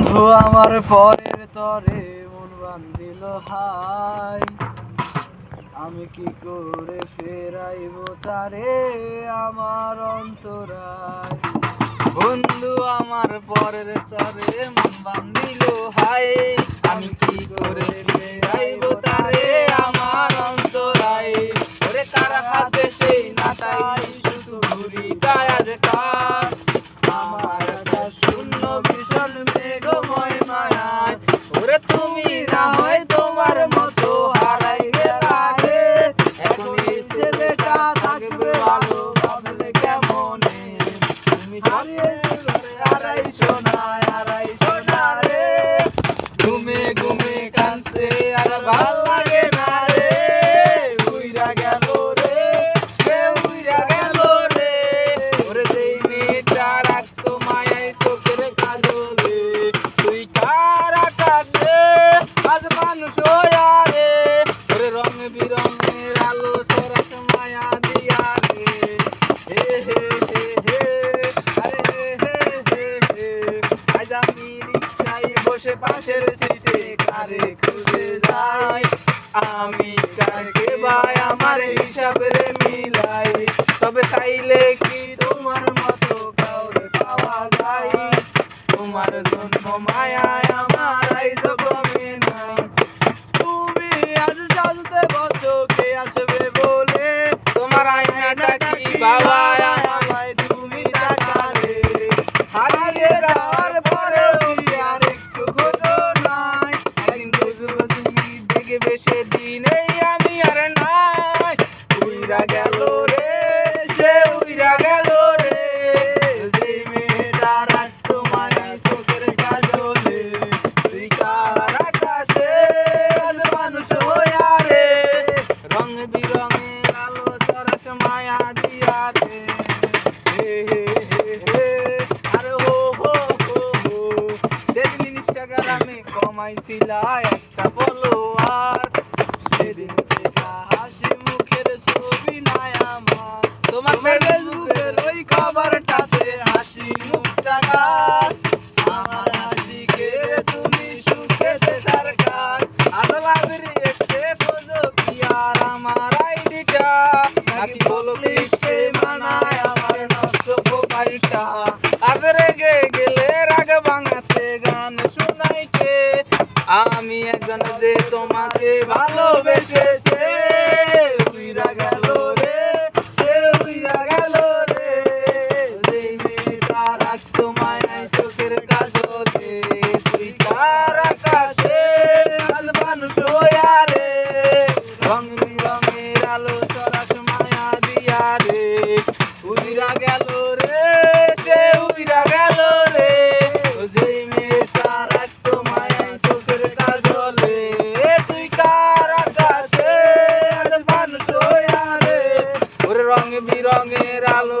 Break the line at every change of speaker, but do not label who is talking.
বন্ধু আমার পরের তরে মন বান্ধিল হাই, আমি কি করে ফেরাইব তারে আমার অন্তরায়। বন্ধু আমার পরের তরে মন বান্ধিল হাই, আমি কি করে ফেরাইব তারে আমার অন্তরায়। ওরে কার হাতে সেই নাটাই শুধু ঘুড়িটাই আজ কার, আমার আকাশ শূন্য ভীষণ মেঘময় মায়ায়। ওরে তুমি না হয় তোমার মতো হারাই গেলারে, এখন এই ছেলেটা থাকবে ভালো ভাবলে কেমনে। তুমি হারিয়ে ঘরে হারাইছো না, হারাইছো না রে, ঘুমে ঘুমে কাঁদছে আর ভাল লাগে না রে। উইরা গেল রে, সে উইরা গেল রে। ওরে যেই মেয়েটা রাখতো মায়ায় চোখের কাজলে, তুই কার আকাশে আজ মানুষ হইয়া রে। ওরে রং বিরঙের আলো সরাস মায়া দিয়া রে। হে হে হে হে, আরে হে হে হে। আজ আমি রিকশায় বসে পাশের সিটে কারে খুঁজে যাই, আমি কাকে ভাই আমার হিসাবে মিলাই। তবে চাইলে কি তোমার মতো কাউরে পাওয়া যায়, তোমার জন্য মায়ায় আমার আইজ কমে নাই। তুমি আজ সাজতে বসো কে আসবে বলে, তোমার আয়নাটা কি বাবা আমায় তুমি তাকালে। হারিয়ে যাওয়ার পরেও কি আর একটু খোঁজো নাই, একদিন খুঁজবো তুমি দেখবে সেদিনেই আমি আর নাই। উইরা গেল রে, সে উইরা গেল রে, যেই মেয়েটা রাখতো মায়ায় চোখের কাজলে, তুই কার আকাশে আজ মানুষ হইয়া রে। রং বিরঙের আলো সরাস মায়া দিয়া রে। হে হে হে হে, আরে হো হো হো হো। যেদিন ইনস্টাগ্রামে কমাইছিলা একটা ফলোয়ার, সেদিন থেকে হাসি মুখের ছবি নাই আমার। তোমার ফেসবুকের ওই খবরটাতে হাসি মুখটা কার, আমার হাসিকে তুমি সুখেতে সরকার। আদলাবের এসে খোঁজো কি আর আমার আইডিটা, নাকি বলো লিখতে মানায় আমার নষ্ট প্রোফাইলটা। আজ রেগে গেলে রাগ ভাঙাতে গান শোনাইতে, আমি একজন যে তোমাকে ভালোবেসেছে। উইরা গেল রে, সে উইরা গেল রে, যেই মেয়েটা রাখতো মায়ায় চোখের কাজলে, তুই কার আকাশে আজ মানুষ হইয়া রে। রং বিরঙের আলো সরাস মায়া দিয়া রে। উইরা গেল রে, সে উইরা গেল রে, যেই মেয়েটা রাখতো মায়ায় চোখের কাজলে, তুই কার আকাশে আজ মানুষ হইয়া রে। ওরে রং বিরঙের আলো